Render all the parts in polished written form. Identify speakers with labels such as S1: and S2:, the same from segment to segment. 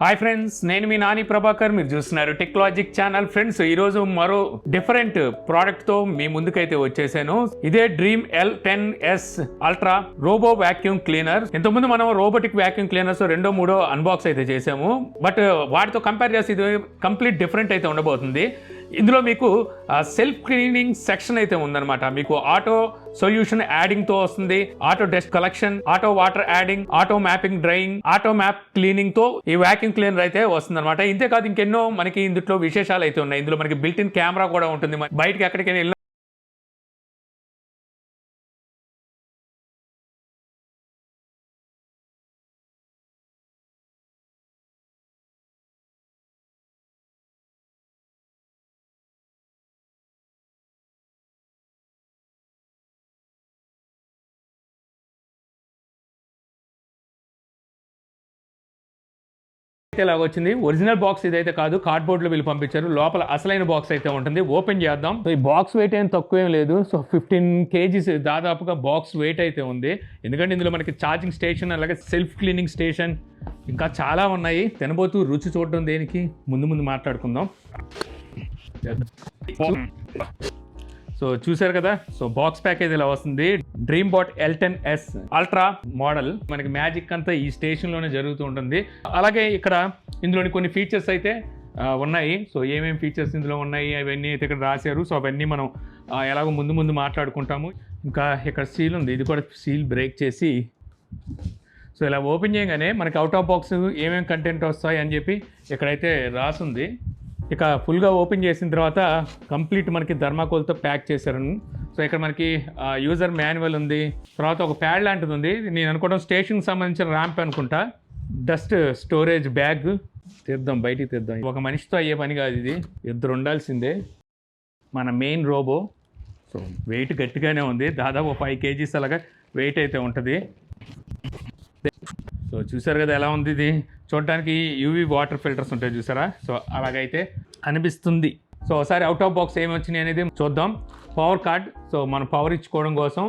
S1: Hi friends, నేను మీ నాని ప్రభాకర్. మీరు చూస్తున్నారు టెక్లాజిక్ ఛానల్. ఫ్రెండ్స్, ఈరోజు మరో డిఫరెంట్ ప్రోడక్ట్తో మీ ముందుకైతే వచ్చేసాను. ఇదే Dreame L10S ultra robo vacuum cleaner. ఇంతకుముందు మనం రోబోటిక్ వాక్యూమ్ క్లీనర్స్ రెండో మూడో అన్బాక్స్ అయితే చేసాము. బట్ వాటితో కంపేర్ చేసి ఇది కంప్లీట్ డిఫరెంట్ అయితే ఉండబోతుంది. ఇందులో మీకు సెల్ఫ్ క్లీనింగ్ సెక్షన్ అయితే ఉందన్నమాట. మీకు ఆటో సొల్యూషన్ యాడింగ్తో వస్తుంది, auto dust collection, auto water adding, auto mapping drying, auto map cleaning తో ఈ వాక్యూమ్ క్లీనర్ అయితే వస్తుంది అనమాట. ఇంతేకాదు ఇంకెన్నో మనకి ఇందులో విశేషాలు అయితే ఉన్నాయి. ఇందులో మనకి బిల్ట్ ఇన్ కెమెరా కూడా ఉంటుంది. బయటకి ఎక్కడికైనా వెళ్ళిన ఇలాగ వచ్చింది. ఒరిజినల్ బాక్స్ ఇదైతే కాదు, కార్డ్బోర్డ్ లో వీళ్ళు పంపించారు. లోపల అసలైన బాక్స్ అయితే ఉంటుంది. ఓపెన్ చేద్దాం. సో ఈ బాక్స్ వెయిట్ ఏం తక్కువేం లేదు. సో 15 kgs దాదాపుగా బాక్స్ వెయిట్ అయితే ఉంది. ఎందుకంటే ఇందులో మనకి ఛార్జింగ్ స్టేషన్, అలాగే సెల్ఫ్ క్లీనింగ్ స్టేషన్, ఇంకా చాలా ఉన్నాయి. తినబోతూ రుచి చూడడం దేనికి, ముందు మాట్లాడుకుందాం. సో చూసారు కదా, సో బాక్స్ ప్యాకేజ్ ఇలా వస్తుంది. Dreame bot L10S ultra model. మనకి మ్యాజిక్ అంతా ఈ స్టేషన్లోనే జరుగుతూ ఉంటుంది. అలాగే ఇక్కడ ఇందులోని కొన్ని ఫీచర్స్ అయితే ఉన్నాయి. సో ఏమేమి ఫీచర్స్ ఇందులో ఉన్నాయి అవన్నీ అయితే ఇక్కడ రాశారు. సో అవన్నీ మనం ఎలాగో ముందు మాట్లాడుకుంటాము. ఇంకా ఇక్కడ సీల్ ఉంది, ఇది కూడా సీల్ బ్రేక్ చేసి సో ఇలా ఓపెన్ చేయగానే మనకి అవుట్ ఆఫ్ బాక్స్ ఏమేమి కంటెంట్ వస్తాయి అని చెప్పి ఇక్కడైతే రాసుంది. ఇక ఫుల్గా ఓపెన్ చేసిన తర్వాత కంప్లీట్ మనకి థర్మాకోల్తో ప్యాక్ చేశారు. సో ఇక్కడ మనకి యూజర్ మాన్యువల్ ఉంది. తర్వాత ఒక ప్యాడ్ లాంటిది ఉంది. నేను అనుకోవడం స్టేషన్కి సంబంధించిన ర్యాంప్ అనుకుంటా. డస్ట్ స్టోరేజ్ బ్యాగ్ బయటికి తీద్దాం. ఒక మనిషితో అయ్యే పని కాదు ఇది, ఇద్దరు ఉండాల్సిందే. మన మెయిన్ రోబో. సో వెయిట్ గట్టిగానే ఉంది, దాదాపు 5 kgs అలాగా వెయిట్ అయితే ఉంటుంది. సో చూసారు కదా ఎలా ఉంది ఇది. చూడడానికి యూవీ వాటర్ ఫిల్టర్స్ ఉంటాయి చూసారా, సో అలాగైతే అనిపిస్తుంది. సో ఒకసారి అవుట్ ఆఫ్ బాక్స్ ఏమి వచ్చినాయి అనేది చూద్దాం. పవర్ కార్డ్, సో మనం పవర్ ఇచ్చుకోవడం కోసం.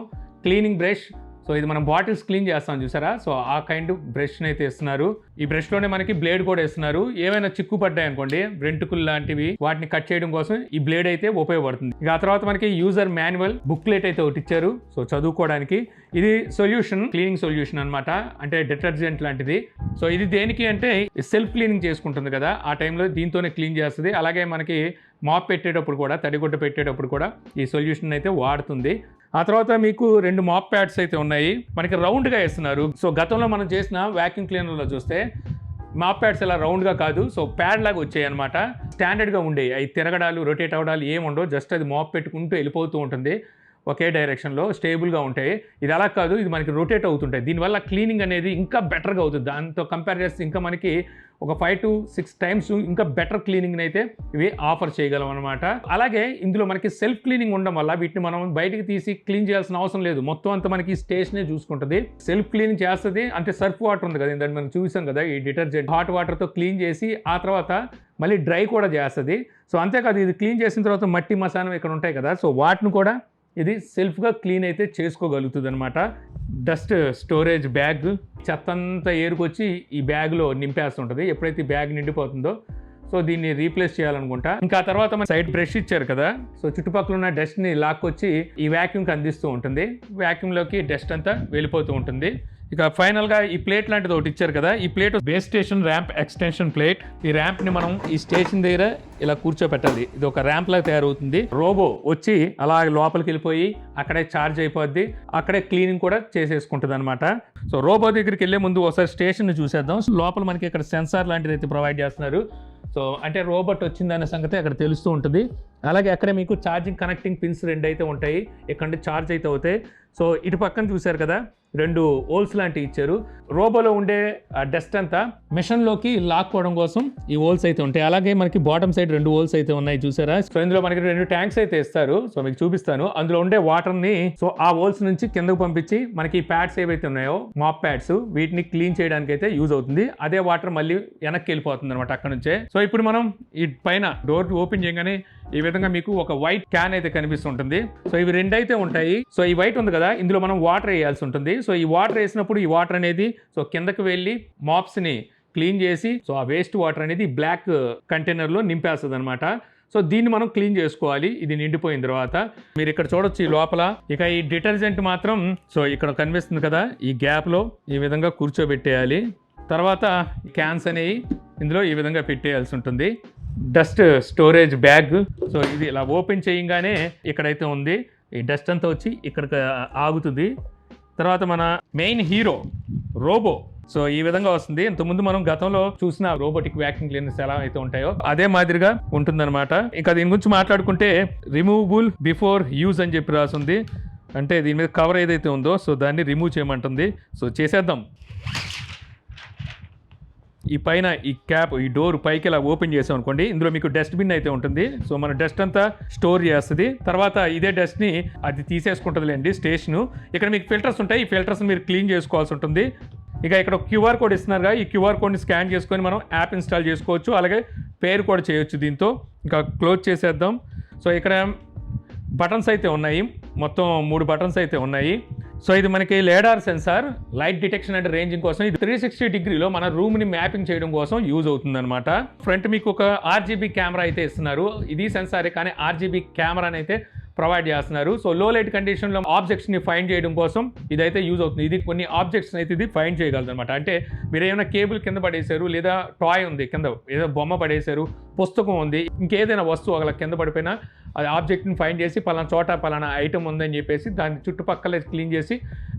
S1: క్లీనింగ్ బ్రష్, సో ఇది మనం బాటిల్స్ క్లీన్ చేస్తాం చూసారా, సో ఆ కైండ్ బ్రష్ని అయితే ఇస్తున్నారు. ఈ బ్రష్లోనే మనకి బ్లేడ్ కూడా ఇస్తున్నారు. ఏమైనా చిక్కు పడ్డాయి అనుకోండి, వెంట్రుకలు లాంటివి, వాటిని కట్ చేయడం కోసం ఈ బ్లేడ్ అయితే ఉపయోగపడుతుంది. ఇక ఆ తర్వాత మనకి యూజర్ మాన్యువల్ బుక్లెట్ అయితే ఒకటి ఇచ్చారు, సో చదువుకోవడానికి. ఇది సొల్యూషన్, క్లీనింగ్ సొల్యూషన్ అనమాట, అంటే డిటర్జెంట్ లాంటిది. సో ఇది దేనికి అంటే సెల్ఫ్ క్లీనింగ్ చేసుకుంటుంది కదా, ఆ టైంలో దీంతోనే క్లీన్ చేస్తుంది. అలాగే మనకి మాప్ పెట్టేటప్పుడు కూడా, తడిగుడ్డ పెట్టేటప్పుడు కూడా ఈ సొల్యూషన్ అయితే వాడుతుంది. ఆ తర్వాత మీకు 2 మాప్ ప్యాడ్స్ అయితే ఉన్నాయి. మనకి రౌండ్గా వేస్తున్నారు. సో గతంలో మనం చేసిన వాక్యూమ్ క్లీనర్లో చూస్తే మాప్ ప్యాడ్స్ ఇలా రౌండ్గా కాదు, సో ప్యాడ్ లాగా వచ్చాయి అనమాట. స్టాండర్డ్గా ఉండేవి. అవి తిరగడాలు, రొటేట్ అవ్వడాలు ఏమి ఉండవు. జస్ట్ అది మాప్ పెట్టుకుంటూ వెళ్ళిపోతూ ఉంటుంది ఒకే డైరెక్షన్లో, స్టేబుల్గా ఉంటాయి. ఇది అలా కాదు, ఇది మనకి రొటేట్ అవుతుంటాయి. దీనివల్ల క్లీనింగ్ అనేది ఇంకా బెటర్గా అవుతుంది. దాంతో కంపేర్ చేస్తే ఇంకా మనకి ఒక 5 to 6 times ఇంకా బెటర్ క్లీనింగ్ అయితే ఇవి ఆఫర్ చేయగలం అనమాట. అలాగే ఇందులో మనకి సెల్ఫ్ క్లీనింగ్ ఉండడం వల్ల వీటిని మనం బయటికి తీసి క్లీన్ చేయాల్సిన అవసరం లేదు. మొత్తం అంతా మనకి స్టేషనే చూసుకుంటుంది. సెల్ఫ్ క్లీనింగ్ చేస్తుంది. అంటే సర్ఫ్ వాటర్ ఉంది కదా, ఇందాక మనం చూసాం కదా, ఈ డిటర్జెంట్ హాట్ వాటర్తో క్లీన్ చేసి ఆ తర్వాత మళ్ళీ డ్రై కూడా చేస్తుంది. సో అంతేకాదు, ఇది క్లీన్ చేసిన తర్వాత మట్టి మసానం ఇక్కడ ఉంటాయి కదా, సో వాటిని కూడా ఇది సెల్ఫ్గా క్లీన్ అయితే చేసుకోగలుగుతుంది అనమాట. డస్ట్ స్టోరేజ్ బ్యాగ్, చెత్త అంతా ఏరుకొచ్చి ఈ బ్యాగ్లో నింపేస్తుంటుంది. ఎప్పుడైతే ఈ బ్యాగ్ నిండిపోతుందో సో దీన్ని రీప్లేస్ చేయాలనుకుంటా. ఇంకా తర్వాత మన సైడ్ బ్రష్ ఇచ్చారు కదా, సో చుట్టుపక్కల ఉన్న డస్ట్ని లాక్కొచ్చి ఈ వాక్యూమ్కి అందిస్తూ ఉంటుంది. వాక్యూమ్లోకి డస్ట్ అంతా వెళ్ళిపోతూ ఉంటుంది. ఇక ఫైనల్గా ఈ ప్లేట్ లాంటిది ఒకటి ఇచ్చారు కదా, ఈ plate base station ramp extension plate. ఈ ర్యాంప్ని మనం ఈ స్టేషన్ దగ్గర ఇలా కూర్చోబెట్టాలి. ఇది ఒక ర్యాంప్ లాగా తయారవుతుంది. రోబో వచ్చి అలా లోపలికి వెళ్ళిపోయి అక్కడే ఛార్జ్ అయిపోద్ది, అక్కడే క్లీనింగ్ కూడా చేసేసుకుంటుంది అనమాట. సో రోబో దగ్గరికి వెళ్ళే ముందు ఒకసారి స్టేషన్ చూసేద్దాం. లోపల మనకి ఇక్కడ సెన్సార్ లాంటిది అయితే ప్రొవైడ్ చేస్తున్నారు. సో అంటే రోబోట్ వచ్చిందనే సంగతి అక్కడ తెలుస్తూ ఉంటుంది. అలాగే అక్కడే మీకు ఛార్జింగ్ కనెక్టింగ్ పిన్స్ 2 అయితే ఉంటాయి. ఇక్కడ ఛార్జ్ అయితే అవుతాయి. సో ఇటు పక్కన చూశారు కదా, 2 హోల్స్ లాంటివి ఇచ్చారు. రోబోలో ఉండే డస్ట్ అంతా మిషన్లోకి లాక్కోవడం కోసం ఈ హోల్స్ అయితే ఉంటాయి. అలాగే మనకి బాటమ్ సైడ్ 2 హోల్స్ అయితే ఉన్నాయి చూసారా. సో ఇందులో మనకి 2 ట్యాంక్స్ అయితే ఇస్తారు. సో మీకు చూపిస్తాను. అందులో ఉండే వాటర్ని సో ఆ హోల్స్ నుంచి కిందకు పంపించి మనకి ఈ ప్యాడ్స్ ఏవైతే ఉన్నాయో, మాప్ ప్యాడ్స్, వీటిని క్లీన్ చేయడానికి అయితే యూజ్ అవుతుంది. అదే వాటర్ మళ్ళీ వెనక్కి వెళ్ళిపోతుంది అనమాట అక్కడ నుంచే. సో ఇప్పుడు మనం ఈ పైన డోర్ ఓపెన్ చేయగానే ఈ విధంగా మీకు ఒక వైట్ క్యాన్ అయితే కనిపిస్తుంటుంది. సో ఇవి 2 అయితే ఉంటాయి. సో ఈ వైట్ ఉంది కదా, ఇందులో మనం వాటర్ వేయాల్సి ఉంటుంది. సో ఈ వాటర్ వేసినప్పుడు ఈ వాటర్ అనేది సో కిందకి వెళ్ళి మాప్స్ని క్లీన్ చేసి సో ఆ వేస్ట్ వాటర్ అనేది బ్లాక్ కంటైనర్లో నింపేస్తుంది అనమాట. సో దీన్ని మనం క్లీన్ చేసుకోవాలి ఇది నిండిపోయిన తర్వాత. మీరు ఇక్కడ చూడొచ్చు ఈ లోపల. ఇక ఈ డిటర్జెంట్ మాత్రం సో ఇక్కడ కనిపిస్తుంది కదా, ఈ గ్యాప్లో ఈ విధంగా కూర్చోబెట్టేయాలి. తర్వాత క్యాన్స్ అనేవి ఇందులో ఈ విధంగా పెట్టేయాల్సి ఉంటుంది. Dust storage bag. సో ఇది ఇలా ఓపెన్ చేయగానే ఇక్కడైతే ఉంది ఈ డస్ట్ అంతా వచ్చి ఇక్కడికి ఆగుతుంది. తర్వాత మన మెయిన్ హీరో రోబో. సో ఈ విధంగా వస్తుంది. ఇంతకుముందు మనం గతంలో చూసిన రోబోటిక్ వ్యాక్యూమ్ క్లీనర్స్ ఎలా అయితే ఉంటాయో అదే మాదిరిగా ఉంటుందన్నమాట. ఇంకా దీని గురించి మాట్లాడుకుంటే రిమూవబుల్ బిఫోర్ యూజ్ అని చెప్పి రాసింది. అంటే దీని మీద కవర్ ఏదైతే ఉందో సో దాన్ని రిమూవ్ చేయమంటుంది. సో చేసేద్దాం. ఈ పైన ఈ క్యాప్ ఈ డోర్ పైకి ఇలా ఓపెన్ చేసాం అనుకోండి, ఇందులో మీకు డస్ట్బిన్ అయితే ఉంటుంది. సో మన డస్ట్ అంతా స్టోర్ చేస్తుంది. తర్వాత ఇదే డస్ట్ని అది తీసేసుకుంటుందిలేండి స్టేషను. ఇక్కడ మీకు ఫిల్టర్స్ ఉంటాయి. ఈ ఫిల్టర్స్ మీరు క్లీన్ చేసుకోవాల్సి ఉంటుంది. ఇక ఇక్కడ క్యూఆర్ కోడ్ ఇస్తున్నారుగా, ఈ క్యూఆర్ కోడ్ని స్కాన్ చేసుకొని మనం యాప్ ఇన్స్టాల్ చేసుకోవచ్చు. అలాగే పేరు కూడా చేయొచ్చు దీంతో. ఇంకా క్లోజ్ చేసేద్దాం. సో ఇక్కడ బటన్స్ అయితే ఉన్నాయి, మొత్తం 3 బటన్స్ అయితే ఉన్నాయి. సో ఇది మనకి lidar sensor, light detection and ranging కోసం. ఇది 360 డిగ్రీలో మన రూమ్ని మ్యాపింగ్ చేయడం కోసం యూజ్ అవుతుంది అనమాట. ఫ్రంట్ మీకు ఒక RGB కెమెరా అయితే ఇస్తున్నారు. ఇది సెన్సారే కానీ RGB కెమెరాని అయితే ప్రొవైడ్ చేస్తున్నారు. సో లో లైట్ కండిషన్లో ఆబ్జెక్ట్స్ని ఫైండ్ చేయడం కోసం ఇదైతే యూజ్ అవుతుంది. ఇది కొన్ని ఆబ్జెక్ట్స్ అయితే ఇది ఫైండ్ చేయగలదు అనమాట. అంటే మీరు ఏమైనా కేబుల్ కింద పడేశారు, లేదా టాయ్ ఉంది కింద, ఏదో బొమ్మ పడేశారు, పుస్తకం ఉంది, ఇంకేదైనా వస్తువు అలా కింద పడిపోయినా అది ఆబ్జెక్ట్ని ఫైండ్ చేసి పలానా చోట పలానా ఐటమ్ ఉందని చెప్పేసి దాన్ని చుట్టుపక్కల క్లీన్ చేసి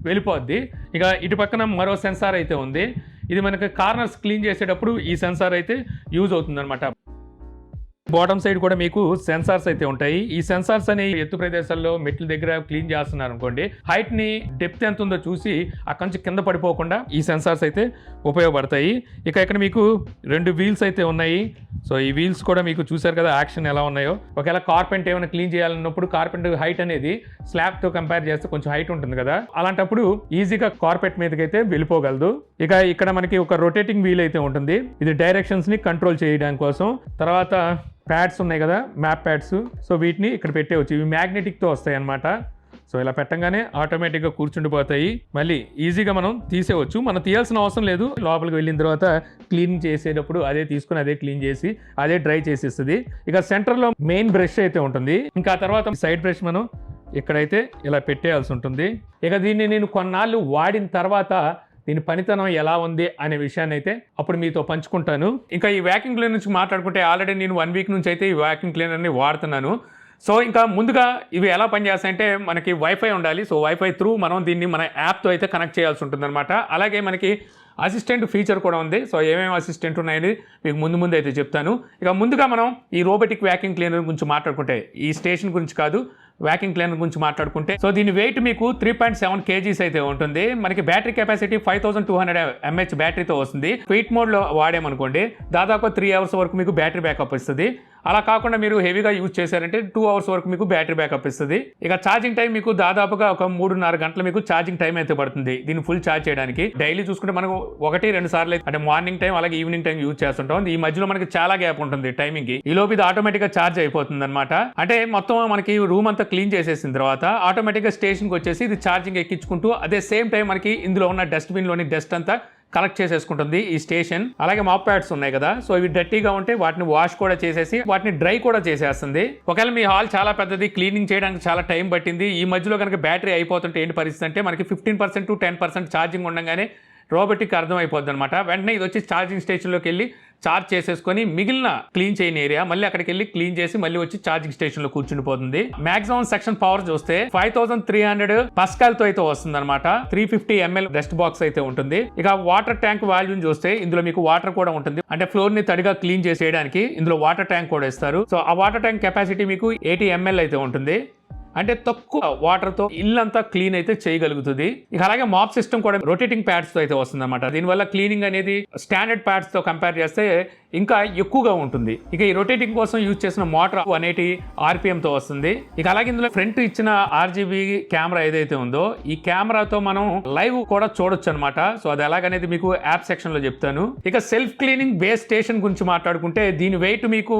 S1: వెళ్ళిపోద్ది. ఇక ఇటు పక్కన మరో సెన్సార్ అయితే ఉంది. ఇది మనకి కార్నర్స్ క్లీన్ చేసేటప్పుడు ఈ సెన్సార్ అయితే యూజ్ అవుతుంది అనమాట. బాటమ్ సైడ్ కూడా మీకు సెన్సార్స్ అయితే ఉంటాయి. ఈ సెన్సార్స్ అని ఎత్తు ప్రదేశాల్లో మెట్ల దగ్గర క్లీన్ చేస్తున్నారు అనుకోండి, హైట్ ని డెప్త్ ఎంత ఉందో చూసి అక్కడి నుంచి కింద పడిపోకుండా ఈ సెన్సార్స్ అయితే ఉపయోగపడతాయి. ఇక ఇక్కడ మీకు 2 వీల్స్ అయితే ఉన్నాయి. సో ఈ వీల్స్ కూడా మీకు చూసారు కదా యాక్షన్ ఎలా ఉన్నాయో. ఒకవేళ కార్పెంట్ ఏమైనా క్లీన్ చేయాలన్నప్పుడు కార్పెంట్ హైట్ అనేది స్లాబ్ తో కంపేర్ చేస్తే కొంచెం హైట్ ఉంటుంది కదా, అలాంటప్పుడు ఈజీగా కార్పెట్ మీదకైతే వెళ్ళిపోగలదు. ఇక ఇక్కడ మనకి ఒక రొటేటింగ్ వీల్ అయితే ఉంటుంది. ఇది డైరెక్షన్స్ ని కంట్రోల్ చేయడానికి కోసం. తర్వాత ప్యాడ్స్ ఉన్నాయి కదా, మ్యాప్ ప్యాడ్స్. సో వీటిని ఇక్కడ పెట్టేవచ్చు. ఇవి మ్యాగ్నెటిక్తో వస్తాయి అన్నమాట. సో ఇలా పెట్టంగానే ఆటోమేటిక్గా కూర్చుండిపోతాయి. మళ్ళీ ఈజీగా మనం తీసేవచ్చు. మనం తీయాల్సిన అవసరం లేదు. లోపలికి వెళ్ళిన తర్వాత క్లీన్ చేసేటప్పుడు అదే తీసుకుని అదే క్లీన్ చేసి అదే డ్రై చేసేస్తుంది. ఇక సెంటర్లో మెయిన్ బ్రష్ అయితే ఉంటుంది. ఇంకా తర్వాత సైడ్ బ్రష్ మనం ఇక్కడైతే ఇలా పెట్టేయాల్సి ఉంటుంది. ఇక దీన్ని నేను కొన్నాళ్ళు వాడిన తర్వాత దీని పనితనం ఎలా ఉంది అనే విషయాన్ని అయితే అప్పుడు మీతో పంచుకుంటాను. ఇంకా ఈ వ్యాక్యూమ్ క్లీనర్ నుంచి మాట్లాడుకుంటే ఆల్రెడీ నేను 1 వీక్ నుంచి అయితే ఈ వ్యాక్యూమ్ క్లీనర్ని వాడుతున్నాను. సో ఇంకా ముందుగా ఇవి ఎలా పనిచేస్తాయంటే మనకి వైఫై ఉండాలి. సో వైఫై త్రూ మనం దీన్ని మన యాప్తో అయితే కనెక్ట్ చేయాల్సి ఉంటుంది అనమాట. అలాగే మనకి అసిస్టెంట్ ఫీచర్ కూడా ఉంది. సో ఏమేమి అసిస్టెంట్ ఉన్నాయని మీకు ముందు అయితే చెప్తాను. ఇక ముందుగా మనం ఈ రోబోటిక్ వ్యాక్యూమ్ క్లీనర్ గురించి మాట్లాడుకుంటే, ఈ స్టేషన్ గురించి కాదు, వ్యాక్యూమ్ క్లీనర్ గురించి మాట్లాడుకుంటే, సో దీని వెయిట్ మీకు 3.7 kgs అయితే ఉంటుంది. మనకి బ్యాటరీ కెపాసిటీ 5200 mAh బ్యాటరీతో వస్తుంది. క్విట్ మోడ్లో వాడామనుకోండి దాదాపు 3 hours వరకు మీకు బ్యాటరీ బ్యాకప్ ఇస్తుంది. అలా కాకుండా మీరు హెవీగా యూజ్ చేశారంటే 2 hours వరకు మీకు బ్యాటరీ బ్యాకప్ ఇస్తుంది. ఇక ఛార్జింగ్ టైం మీకు దాదాపుగా ఒక 3.5 గంటలు మీకు ఛార్జింగ్ టైం అయితే పడుతుంది దీన్ని ఫుల్ ఛార్జ్ చేయడానికి. డైలీ చూసుకుంటే మనకు 1-2 సార్లు అంటే మార్నింగ్ టైం అలాగే ఈవినింగ్ టైం యూజ్ చేస్తుంటాం. ఈ మధ్యలో మనకి చాలా గ్యాప్ ఉంటుంది టైమింగ్ కి. ఈ లోపు ఇది ఆటోమేటిక్ గా ఛార్జ్ అయిపోతుంది అనమాట. అంటే మొత్తం మనకి రూమ్ అంతా క్లీన్ చేసేసిన తర్వాత ఆటోమేటిక్ గా స్టేషన్ కి వచ్చేసి ఇది ఛార్జింగ్ ఎక్కించుకుంటూ అదే సేమ్ టైం మనకి ఇందులో ఉన్న డస్ట్బిన్ లోని డస్ట్ అంతా కలెక్ట్ చేసేసుకుంటుంది ఈ స్టేషన్. అలాగే మాప్ ప్యాడ్స్ ఉన్నాయి కదా, సో ఇవి డర్టీగా ఉంటే వాటిని వాష్ కూడా చేసేసి వాటిని డ్రై కూడా చేసేస్తుంది. ఒకవేళ మీ హాల్ చాలా పెద్దది, క్లీనింగ్ చేయడానికి చాలా టైం పట్టింది, ఈ మధ్యలో కనుక బ్యాటరీ అయిపోతుంటే ఏంటి పరిస్థితి అంటే మనకి 15% to 10% ఛార్జింగ్ ఉండగానే రోబోటిక్ అర్థమైపోద్ది అనమాట. వెంటనే ఇది వచ్చి ఛార్జింగ్ స్టేషన్లోకి వెళ్ళి ఛార్జ్ చేసేసుకొని మిగిలిన క్లీన్ చేయని ఏరియా మళ్ళీ అక్కడికి వెళ్ళి క్లీన్ చేసి మళ్ళీ వచ్చి ఛార్జింగ్ స్టేషన్ లో కూర్చుండిపోతుంది. మాక్సిమం సెక్షన్ పవర్ చూస్తే 5300 పస్కల్ తో అయితే వస్తుంది అనమాట. 350 ml డస్ట్ బాక్స్ అయితే ఉంటుంది. ఇక వాటర్ ట్యాంక్ వాల్యూమ్ చూస్తే ఇందులో మీకు వాటర్ కూడా ఉంటుంది. అంటే ఫ్లోర్ ని తడిగా క్లీన్ చేసేయడానికి ఇందులో వాటర్ ట్యాంక్ కూడా ఇస్తారు. సో ఆ వాటర్ ట్యాంక్ కెపాసిటీ మీకు 80 ml అయితే ఉంటుంది. అంటే తక్కువ వాటర్తో ఇల్లంతా క్లీన్ అయితే చేయగలుగుతుంది. ఇక అలాగే మాప్ సిస్టమ్ కూడా రొటేటింగ్ ప్యాడ్స్తో అయితే వస్తుంది అనమాట. దీనివల్ల క్లీనింగ్ అనేది స్టాండర్డ్ ప్యాడ్స్తో కంపేర్ చేస్తే ఇంకా ఎక్కువగా ఉంటుంది. ఇక ఈ రొటేటింగ్ కోసం యూజ్ చేసిన మోటార్ 180 RPMతో వస్తుంది. ఇక అలాగే ఇందులో ఫ్రంట్ ఇచ్చిన RGB కెమెరా ఏదైతే ఉందో ఈ కెమెరాతో మనం లైవ్ కూడా చూడొచ్చు అనమాట. సో అది ఎలాగనేది మీకు యాప్ సెక్షన్ లో చెప్తాను. ఇక సెల్ఫ్ క్లీనింగ్ బేస్ స్టేషన్ గురించి మాట్లాడుకుంటే దీని వెయిట్ మీకు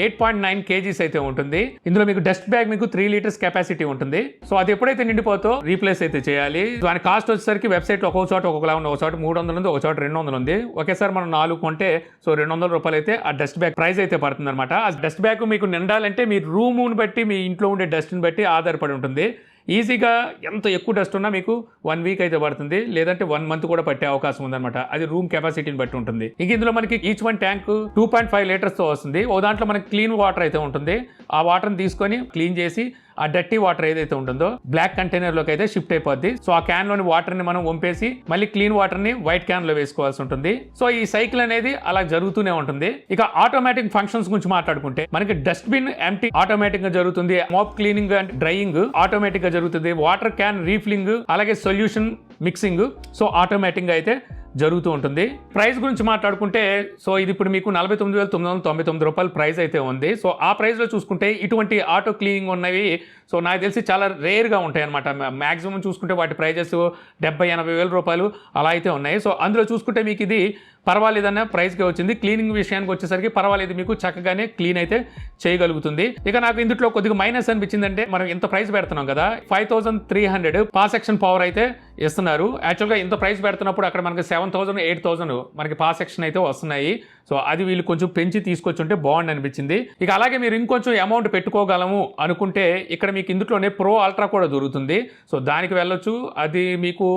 S1: 8.9 kgs అయితే ఉంటుంది. ఇందులో మీకు డస్ట్ బ్యాగ్ మీకు 3 లీటర్స్ కెపాసిటీ కెపాసిటీ ఉంటుంది. సో అది ఎప్పుడైతే నిండిపోతో రీప్లేస్ అయితే చేయాలి. దాని కాస్ట్ వచ్చేసరికి వెబ్సైట్లో ఒక్కొక్క చోట ఒక్కొక్కలా ఉంది. ఒక చోట 300 ఉంది, ఒక చోట 200 ఉంది. ఒకేసారి మనం 4 కొంటే సో 200 రూపాయలు అయితే ఆ డస్ట్ బ్యాగ్ ప్రైస్ అయితే పడుతుంది అనమాట. ఆ డస్ట్ బ్యాగ్ మీకు నిండాలంటే మీ రూమ్ని బట్టి, మీ ఇంట్లో ఉండే డస్ట్ని బట్టి ఆధారపడి ఉంటుంది. ఈజీగా ఎంత ఎక్కువ డస్ట్ ఉన్నా మీకు 1 వీక్ అయితే పడుతుంది, లేదంటే 1 మంత్ కూడా పట్టే అవకాశం ఉందన్నమాట. అది రూమ్ కెపాసిటీని బట్టి ఉంటుంది. ఇంక ఇందులో మనకి ఈచ్ వన్ ట్యాంక్ 2.5 లీటర్స్తో వస్తుంది. ఓ దాంట్లో మనకి క్లీన్ వాటర్ అయితే ఉంటుంది. ఆ వాటర్ని తీసుకొని క్లీన్ చేసి ఆ డర్టీ వాటర్ ఏదైతే ఉంటుందో బ్లాక్ కంటైనర్లోకి అయితే షిఫ్ట్ అయిపోద్ది. సో ఆ క్యాన్లోని వాటర్ని మనం వంపేసి మళ్ళీ క్లీన్ వాటర్ని వైట్ క్యాన్లో వేసుకోవాల్సి ఉంటుంది. సో ఈ సైకిల్ అనేది అలా జరుగుతూనే ఉంటుంది. ఇక ఆటోమేటిక్ ఫంక్షన్స్ గురించి మాట్లాడుకుంటే మనకి డస్ట్బిన్ ఎంటీ ఆటోమేటిక్ గా జరుగుతుంది, mop cleaning and drying automatic గా జరుగుతుంది, వాటర్ క్యాన్ రీఫిల్లింగ్ అలాగే సొల్యూషన్ మిక్సింగ్ సో ఆటోమేటిక్ గా అయితే జరుగుతూ ఉంటుంది. ప్రైస్ గురించి మాట్లాడుకుంటే సో ఇది ఇప్పుడు మీకు 49,999 రూపాయల ప్రైస్ అయితే ఉంది. సో ఆ ప్రైస్లో చూసుకుంటే ఇటువంటి ఆటో క్లీనింగ్ ఉన్నవి సో నాకు తెలిసి చాలా రేర్గా ఉంటాయి అనమాట. మ్యాక్సిమం చూసుకుంటే వాటి ప్రైజెస్ 70-80 వేల రూపాయలు అలా అయితే ఉన్నాయి. సో అందులో చూసుకుంటే మీకు ఇది పర్వాలేదన్న ప్రైస్కే వచ్చింది. క్లీనింగ్ విషయానికి వచ్చేసరికి పర్వాలేదు, మీకు చక్కగానే క్లీన్ అయితే చేయగలుగుతుంది. ఇక నాకు ఇందులో కొద్దిగా మైనస్ అనిపించిందంటే మనం ఇంత ప్రైస్ పెడుతున్నాం కదా, 5300 పాస్ సెక్షన్ పవర్ అయితే ఇస్తున్నారు. యాక్చువల్గా ఇంత ప్రైస్ పెడుతున్నప్పుడు అక్కడ మనకి 7,000 8,000 మనకి పాస్ సెక్షన్ అయితే వస్తున్నాయి. సో అది వీళ్ళు కొంచెం పెంచి తీసుకొచ్చి ఉంటే బాగుండి అనిపించింది. ఇక అలాగే మీరు ఇంకొంచెం అమౌంట్ పెట్టుకోగలము అనుకుంటే ఇక్కడ మీకు ఇందులోనే ప్రో అల్ట్రా కూడా దొరుకుతుంది. సో దానికి వెళ్ళొచ్చు. అది మీకు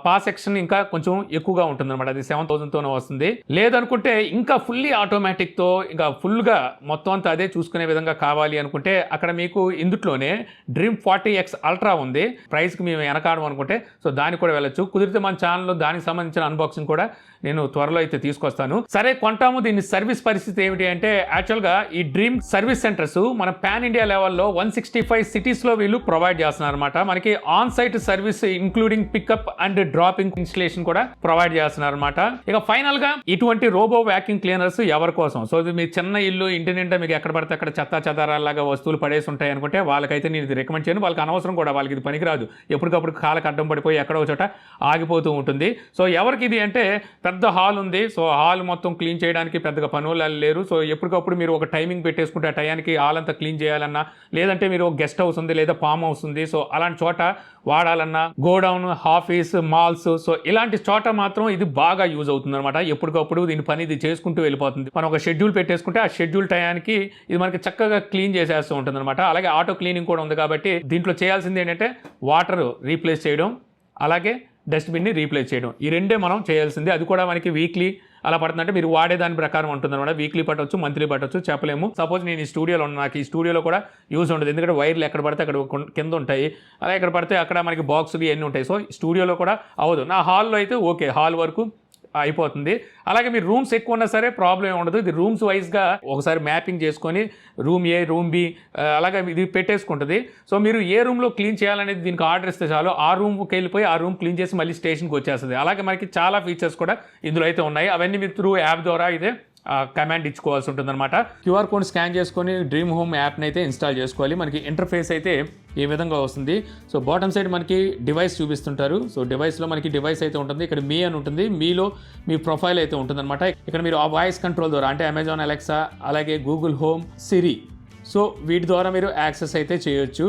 S1: పాస్ సెక్షన్ ఇంకా కొంచెం ఎక్కువగా ఉంటుంది అనమాట. అది 7,000తోనే వస్తుంది. లేదనుకుంటే ఇంకా ఫుల్లీ ఆటోమేటిక్తో ఇంకా ఫుల్గా మొత్తం అంతా అదే చూసుకునే విధంగా కావాలి అనుకుంటే అక్కడ మీకు ఇందులోనే డ్రీమ్ 40X అల్ట్రా ఉంది. ప్రైస్కి మేము వెనకాడం అనుకుంటే సో దానికి కూడా వెళ్ళొచ్చు. కుదిరితే మన ఛానల్లో దానికి సంబంధించిన అన్బాక్సింగ్ కూడా నేను త్వరలో అయితే తీసుకొస్తాను. సరే కొంటాము, దీని సర్వీస్ పరిస్థితి ఏమిటి అంటే యాక్చువల్గా ఈ డ్రీమ్ సర్వీస్ సెంటర్స్ మన పాన్ ఇండియా లెవెల్లో 165 సిటీస్లో వీళ్ళు ప్రొవైడ్ చేస్తున్నారు అనమాట. మనకి on site service including pickup and dropping installation కూడా ప్రొవైడ్ చేస్తున్నారు అనమాట. ఇక ఫైనల్ గా ఇటువంటి రోబో వ్యాక్యూమ్ క్లీనర్స్ ఎవరి కోసం? సో ఇది మీ చిన్న ఇల్లు, ఇంటి నిండా మీకు ఎక్కడ పడితే అక్కడ చెత్త చెదారాలాగా వస్తువులు పడేసి ఉంటాయి అనుకుంటే వాళ్ళకైతే నేను ఇది రికమెండ్ చేయను. వాళ్ళకి అనవసరం కూడా, వాళ్ళకి ఇది పనికిరాదు. ఎప్పటికప్పుడు కాళ్ళకి అడ్డం పడిపోయి ఎక్కడో చోట ఆగిపోతూ ఉంటుంది. సో ఎవరికి ఇది అంటే పెద్ద హాల్ ఉంది. సో హాల్ మొత్తం క్లీన్ చేయడానికి పెద్దగా పనులు లేరు. సో ఎప్పటికప్పుడు మీరు ఒక టైమింగ్ పెట్టేసుకుంటే ఆ టయానికి హాల్ అంతా క్లీన్ చేయాలన్నా, లేదంటే మీరు ఒక గెస్ట్ హౌస్ ఉంది లేదా ఫామ్ హౌస్ ఉంది, సో అలాంటి చోట వాడాలన్నా, గోడౌన్, ఆఫీస్, మాల్స్, సో ఇలాంటి చోట మాత్రం ఇది బాగా యూజ్ అవుతుంది అనమాట. ఎప్పటికప్పుడు దీని పని ఇది చేసుకుంటూ వెళ్ళిపోతుంది. మనం ఒక షెడ్యూల్ పెట్టేసుకుంటే ఆ షెడ్యూల్ టయానికి ఇది మనకి చక్కగా క్లీన్ చేసేస్తూ ఉంటుంది అనమాట. అలాగే ఆటో క్లీనింగ్ కూడా ఉంది కాబట్టి దీంట్లో చేయాల్సింది ఏంటంటే వాటర్ రీప్లేస్ చేయడం, అలాగే డస్ట్బిన్ని రీప్లేస్ చేయడం, ఈ రెండే మనం చేయాల్సింది. అది కూడా మనకి వీక్లీ అలా పడుతుందంటే మీరు వాడే దాని ప్రకారం ఉంటుంది అనమాట. వీక్లీ పట్టవచ్చు, మంత్లీ పట్టవచ్చు, చెప్పలేము. సపోజ్ నేను ఈ స్టూడియోలో ఉన్నా, నాకు ఈ స్టూడియోలో కూడా యూజ్ ఉండదు. ఎందుకంటే వైర్లు ఎక్కడ పడితే అక్కడ కింద ఉంటాయి, అలా ఎక్కడ పడితే అక్కడ మనకి బాక్సులు ఇవన్నీ ఉంటాయి. సో స్టూడియోలో కూడా అవ్వదు. నా హాల్లో అయితే ఓకే, హాల్ వరకు అయిపోతుంది. అలాగే మీరు రూమ్స్ ఎక్కువ ఉన్నా సరే ప్రాబ్లం ఉండదు. ఇది రూమ్స్ వైజ్గా ఒకసారి మ్యాపింగ్ చేసుకొని రూమ్ ఏ, రూమ్ బి అలాగే ఇది పెట్టేసుకుంటుంది. సో మీరు ఏ రూమ్లో క్లీన్ చేయాలనేది దీనికి ఆర్డర్ ఇస్తే చాలు, ఆ రూమ్కి వెళ్ళిపోయి ఆ రూమ్ క్లీన్ చేసి మళ్ళీ స్టేషన్కి వచ్చేస్తుంది. అలాగే మనకి చాలా ఫీచర్స్ కూడా ఇందులో అయితే ఉన్నాయి. అవన్నీ మీరు త్రూ యాప్ ద్వారా ఇదే కమాండ్ ఇచ్చుకోవాల్సి ఉంటుంది అనమాట. క్యూఆర్ కోడ్ స్కాన్ చేసుకొని డ్రీమ్ హోమ్ యాప్ని అయితే ఇన్స్టాల్ చేసుకోవాలి. మనకి ఇంటర్ఫేస్ అయితే ఈ విధంగా వస్తుంది. సో బాటమ్ సైడ్ మనకి డివైస్ చూపిస్తుంటారు. సో డివైస్లో మనకి డివైస్ అయితే ఉంటుంది. ఇక్కడ మీ అని ఉంటుంది. మీలో మీ ప్రొఫైల్ అయితే ఉంటుంది అనమాట. ఇక్కడ మీరు ఆ వాయిస్ కంట్రోల్ ద్వారా అంటే అమెజాన్ అలెక్సా, అలాగే గూగుల్ హోమ్, సిరి, సో వీటి ద్వారా మీరు యాక్సెస్ అయితే చేయొచ్చు.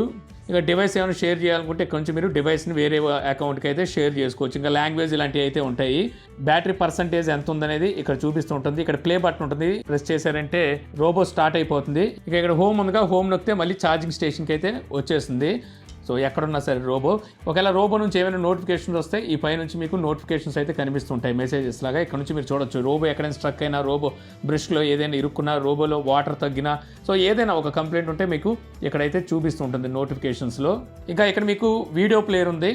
S1: ఇక డివైస్ ఏమైనా షేర్ చేయాలనుకుంటే ఇక్కడ నుంచి మీరు డివైస్ని వేరే అకౌంట్కి అయితే షేర్ చేసుకోవచ్చు. ఇంకా లాంగ్వేజ్ ఇలాంటివి అయితే ఉంటాయి. బ్యాటరీ పర్సంటేజ్ ఎంత ఉందనేది ఇక్కడ చూపిస్తూ ఉంటుంది. ఇక్కడ ప్లే బటన్ ఉంటుంది, ప్రెస్ చేశారంటే రోబో స్టార్ట్ అయిపోతుంది. ఇక ఇక్కడ హోమ్ ఉందిగా, హోమ్ నొక్కితే మళ్ళీ ఛార్జింగ్ స్టేషన్కి అయితే వచ్చేస్తుంది. సో ఎక్కడున్నా సరే రోబో, ఒకవేళ రోబో నుంచి ఏమైనా నోటిఫికేషన్స్ వస్తే ఈ పై నుంచి మీకు నోటిఫికేషన్స్ అయితే కనిపిస్తుంటాయి, మెసేజెస్ లాగా. ఇక్కడ నుంచి మీరు చూడొచ్చు రోబో ఎక్కడైనా స్ట్రక్ అయినా, రోబో బ్రష్లో ఏదైనా ఇరుక్కున్నా, రోబోలో వాటర్ తగ్గినా, సో ఏదైనా ఒక కంప్లైంట్ ఉంటే మీకు ఇక్కడైతే చూపిస్తుంటుంది నోటిఫికేషన్స్లో. ఇంకా ఇక్కడ మీకు వీడియో ప్లేయర్ ఉంది,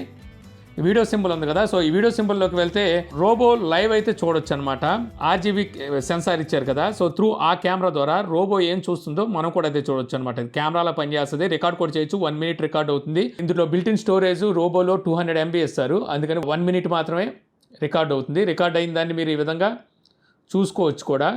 S1: వీడియో సింబల్ ఉంది కదా. సో ఈ వీడియో సింబల్లోకి వెళ్తే రోబో లైవ్ అయితే చూడొచ్చు అనమాట. RGB సెన్సార్ ఇచ్చారు కదా, సో త్రూ ఆ కెమెరా ద్వారా రోబో ఏం చూస్తుందో మనం కూడా అయితే చూడొచ్చు అనమాట. కెమెరాలో పనిచేస్తుంది, రికార్డ్ కూడా చేయొచ్చు. 1 మినిట్ రికార్డ్ అవుతుంది. ఇందులో బిల్టిన్ స్టోరేజ్ రోబోలో 200 MB ఇస్తారు, అందుకని 1 మినిట్ మాత్రమే రికార్డ్ అవుతుంది. రికార్డ్ అయిన దాన్ని మీరు ఈ విధంగా చూసుకోవచ్చు కూడా.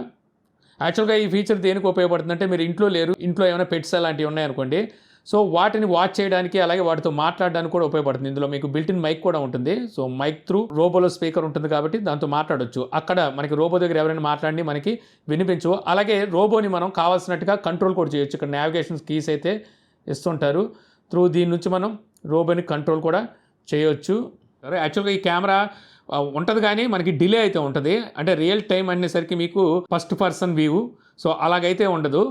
S1: యాక్చువల్గా ఈ ఫీచర్ దేనికి ఉపయోగపడుతుందంటే మీరు ఇంట్లో లేరు, ఇంట్లో ఏమైనా పెట్స్ అలాంటివి ఉన్నాయనుకోండి, సో వాటిని వాచ్ చేయడానికి అలాగే వాటితో మాట్లాడడానికి కూడా ఉపయోగపడుతుంది. ఇందులో మీకు బిల్టిన్ మైక్ కూడా ఉంటుంది. సో మైక్ త్రూ రోబోలో స్పీకర్ ఉంటుంది కాబట్టి దాంతో మాట్లాడొచ్చు. అక్కడ మనకి రోబో దగ్గర ఎవరైనా మాట్లాడి మనకి వినిపించు. అలాగే రోబోని మనం కావాల్సినట్టుగా కంట్రోల్ కూడా చేయొచ్చు. ఇక్కడ నావిగేషన్ కీస్ అయితే ఇస్తుంటారు. త్రూ దీని నుంచి మనం రోబోని కంట్రోల్ కూడా చేయొచ్చు. యాక్చువల్గా ఈ కెమెరా ఉంటుంది కానీ మనకి డిలే అయితే ఉంటుంది. అంటే రియల్ టైం అనేసరికి మీకు ఫస్ట్ పర్సన్ వ్యూ, సో అలాగైతే ఉండదు,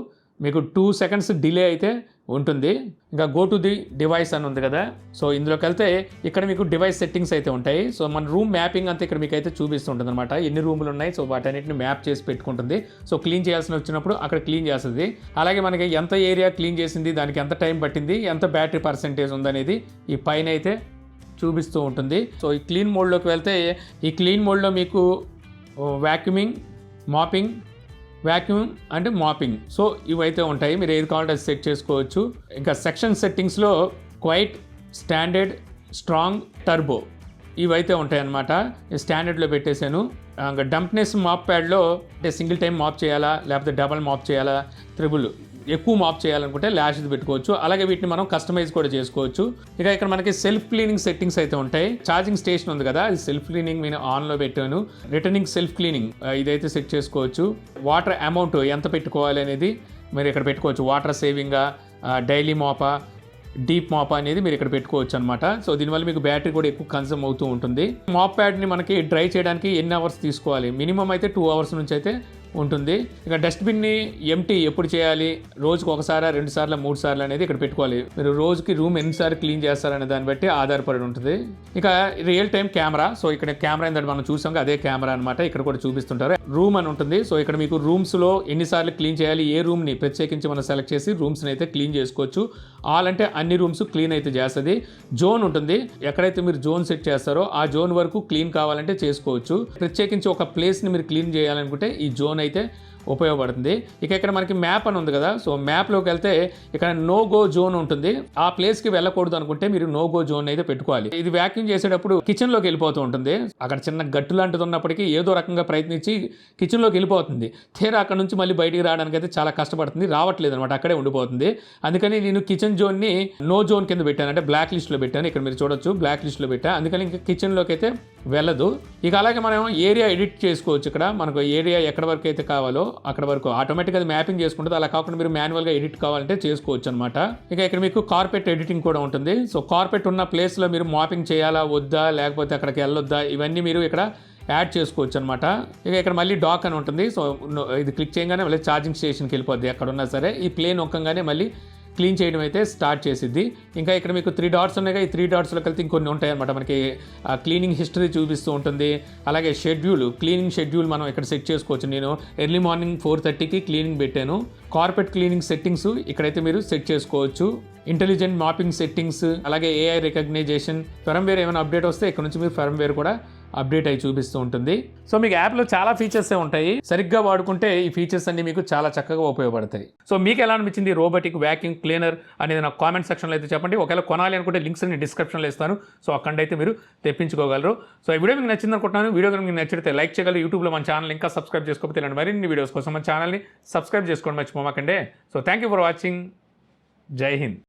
S1: మీకు 2 seconds డిలే అయితే ఉంటుంది. ఇంకా గో టు ది డివైస్ అని ఉంది కదా, సో ఇందులోకి వెళ్తే ఇక్కడ మీకు డివైస్ సెట్టింగ్స్ అయితే ఉంటాయి. సో మన రూమ్ మ్యాపింగ్ అంతా ఇక్కడ మీకు అయితే చూపిస్తుంటుంది అనమాట. ఎన్ని రూములు ఉన్నాయి, సో వాటన్నిటిని మ్యాప్ చేసి పెట్టుకుంటుంది. సో క్లీన్ చేయాల్సిన వచ్చినప్పుడు అక్కడ క్లీన్ చేస్తుంది. అలాగే మనకి ఎంత ఏరియా క్లీన్ చేసింది, దానికి ఎంత టైం పట్టింది, ఎంత బ్యాటరీ పర్సెంటేజ్ ఉందనేది ఈ పైన అయితే చూపిస్తూ ఉంటుంది. సో ఈ క్లీన్ మోడ్లోకి వెళ్తే ఈ క్లీన్ మోడ్లో మీకు వ్యాక్యూమింగ్, మాపింగ్, వ్యాక్యూమ్ అంటే మాపింగ్, సో ఇవైతే ఉంటాయి. మీరు ఏది కావాలంటే అది సెట్ చేసుకోవచ్చు. ఇంకా సెక్షన్ సెట్టింగ్స్లో క్వైట్, స్టాండర్డ్, స్ట్రాంగ్, టర్బో ఇవైతే ఉంటాయి అన్నమాట. స్టాండర్డ్లో పెట్టేశాను. ఇంకా డంప్నెస్ మాప్ ప్యాడ్లో అంటే సింగిల్ టైం మాప్ చేయాలా, లేకపోతే డబల్ మాప్ చేయాలా, త్రిబుల్ ఎక్కువ మాప్ చేయాలనుకుంటే ల్యాష్ది పెట్టుకోవచ్చు. అలాగే వీటిని మనం కస్టమైజ్ కూడా చేసుకోవచ్చు. ఇక ఇక్కడ మనకి సెల్ఫ్ క్లీనింగ్ సెట్టింగ్స్ అయితే ఉంటాయి. ఛార్జింగ్ స్టేషన్ ఉంది కదా, అది సెల్ఫ్ క్లీనింగ్ నేను ఆన్లో పెట్టాను. రిటర్నింగ్ సెల్ఫ్ క్లీనింగ్ ఇదైతే సెట్ చేసుకోవచ్చు. వాటర్ అమౌంట్ ఎంత పెట్టుకోవాలి అనేది మీరు ఇక్కడ పెట్టుకోవచ్చు. వాటర్ సేవింగా, డైలీ మాపా, డీప్ మాపా అనేది మీరు ఇక్కడ పెట్టుకోవచ్చు అనమాట. సో దీనివల్ల మీకు బ్యాటరీ కూడా ఎక్కువ కన్సూమ్ అవుతూ ఉంటుంది. మాప్ ప్యాడ్ని మనకి డ్రై చేయడానికి ఎన్ని అవర్స్ తీసుకోవాలి, మినిమం అయితే 2 hours నుంచి అయితే ఉంటుంది. ఇక డస్ట్బిన్ని ఎంటీ ఎప్పుడు చేయాలి, రోజుకు 1 సారా 2 సార్లు 3 సార్లు అనేది ఇక్కడ పెట్టుకోవాలి. మీరు రోజుకి రూమ్ ఎన్నిసార్లు క్లీన్ చేస్తారనే దాన్ని బట్టి ఆధారపడి ఉంటుంది. ఇక రియల్ టైం కెమెరా, సో ఇక్కడ కెమెరా ఏంటంటే మనం చూసాం అదే కెమెరా అనమాట. ఇక్కడ కూడా చూపిస్తుంటారు. రూమ్ అని ఉంటుంది. సో ఇక్కడ మీకు రూమ్స్లో ఎన్నిసార్లు క్లీన్ చేయాలి, ఏ రూమ్ని ప్రత్యేకించి మనం సెలెక్ట్ చేసి రూమ్స్ని అయితే క్లీన్ చేసుకోవచ్చు. ఆల్ అంటే అన్ని రూమ్స్ క్లీన్ అయితే చేస్తుంది. జోన్ ఉంటుంది, ఎక్కడైతే మీరు జోన్ సెట్ చేస్తారో ఆ జోన్ వరకు క్లీన్ కావాలంటే చేసుకోవచ్చు. ప్రత్యేకించి ఒక ప్లేస్ని మీరు క్లీన్ చేయాలనుకుంటే ఈ జోన్ అయితే ఉపయోగపడుతుంది. ఇక ఇక్కడ మనకి మ్యాప్ అని ఉంది కదా, సో మ్యాప్లోకి వెళ్తే ఇక్కడ నో గో జోన్ ఉంటుంది. ఆ ప్లేస్కి వెళ్ళకూడదు అనుకుంటే మీరు నో గో జోన్ అయితే పెట్టుకోవాలి. ఇది వ్యాక్యూమ్ చేసేటప్పుడు కిచెన్లోకి వెళ్ళిపోతూ ఉంటుంది. అక్కడ చిన్న గట్టు లాంటిది ఉన్నప్పటికీ ఏదో రకంగా ప్రయత్నించి కిచెన్లోకి వెళ్ళిపోతుంది. తీరా అక్కడ నుంచి మళ్ళీ బయటికి రావడానికి అయితే చాలా కష్టపడుతుంది, రావట్లేదు అనమాట, అక్కడే ఉండిపోతుంది. అందుకని నేను కిచెన్ జోన్ని నో జోన్ కింద పెట్టాను, అంటే బ్లాక్ లిస్ట్లో పెట్టాను. ఇక్కడ మీరు చూడొచ్చు బ్లాక్ లిస్ట్లో పెట్టాను. అందుకని ఇంకా కిచెన్లోకి అయితే వెళ్ళదు. ఇక అలాగే మనం ఏరియా ఎడిట్ చేసుకోవచ్చు. ఇక్కడ మనకు ఏరియా ఎక్కడ వరకు అయితే కావాలో అక్కడ వరకు ఆటోమేటిక్గా అది మ్యాపింగ్ చేసుకుంటుంది. అలా కాకుండా మీరు మాన్యువల్గా ఎడిట్ కావాలంటే చేసుకోవచ్చు అనమాట. ఇక ఇక్కడ మీకు కార్పెట్ ఎడిటింగ్ కూడా ఉంటుంది. సో కార్పెట్ ఉన్న ప్లేస్లో మీరు మాపింగ్ చేయాలా వద్దా, లేకపోతే అక్కడికి వెళ్ళొద్దా, ఇవన్నీ మీరు ఇక్కడ యాడ్ చేసుకోవచ్చు అనమాట. ఇక ఇక్కడ మళ్ళీ డాక్ అని ఉంటుంది. సో ఇది క్లిక్ చేయగానే మళ్ళీ ఛార్జింగ్ స్టేషన్కి వెళ్ళిపోద్ది. ఎక్కడ ఉన్నా సరే ఈ ప్లే నొక్కగానే మళ్ళీ క్లీన్ చేయడం అయితే స్టార్ట్ చేసిద్ది. ఇంకా ఇక్కడ మీకు 3 dots ఉన్నాయి. ఈ 3 dotsలోకి వెళ్తే ఇంకొన్ని ఉంటాయి అనమాట. మనకి క్లీనింగ్ హిస్టరీ చూపిస్తూ ఉంటుంది. అలాగే షెడ్యూల్, క్లీనింగ్ షెడ్యూల్ మనం ఇక్కడ సెట్ చేసుకోవచ్చు. నేను ఎర్లీ మార్నింగ్ 4:30కి క్లీనింగ్ పెట్టాను. కార్పెట్ క్లీనింగ్ సెట్టింగ్స్ ఇక్కడైతే మీరు సెట్ చేసుకోవచ్చు. ఇంటెలిజెంట్ మాపింగ్ సెట్టింగ్స్, అలాగే AI రికగ్నైజేషన్, ఫర్మ్వేర్ ఏమైనా అప్డేట్ వస్తే ఇక్కడ నుంచి మీరు ఫర్మ్వేర్ కూడా అప్డేట్ అయి చూపిస్తూ ఉంటుంది. సో మీకు యాప్లో చాలా ఫీచర్సే ఉంటాయి. సరిగ్గా వాడుకుంటే ఈ ఫీచర్స్ అన్ని మీకు చాలా చక్కగా ఉపయోగపడతాయి. సో మీకు ఎలా అనిపించింది రోబోటిక్ వ్యాక్యూమ్ క్లీనర్ అనేది నాకు కామెంట్ సెక్షన్లో అయితే చెప్పండి. ఒకవేళ కొనాలి అనుకుంటే లింక్స్ అన్ని డిస్క్రిప్షన్లో ఇస్తాను. సో అక్కడైతే మీరు తెప్పించుకోగలరు. సో ఈ వీడియో మీకు నచ్చింది అనుకుంటున్నాను. వీడియో కనుక మీకు నచ్చితే లైక్ చేయగలరు. యూట్యూబ్లో మన ఛానల్ ఇంకా సబ్స్క్రైబ్ చేసుకోకపోతే ఇలాంటి మరిన్ని వీడియోస్ కోసం మన ఛానల్ని సబ్స్క్రైబ్ చేసుకోండి మర్చిపోమాకండి. So thank you for watching. Jai Hind.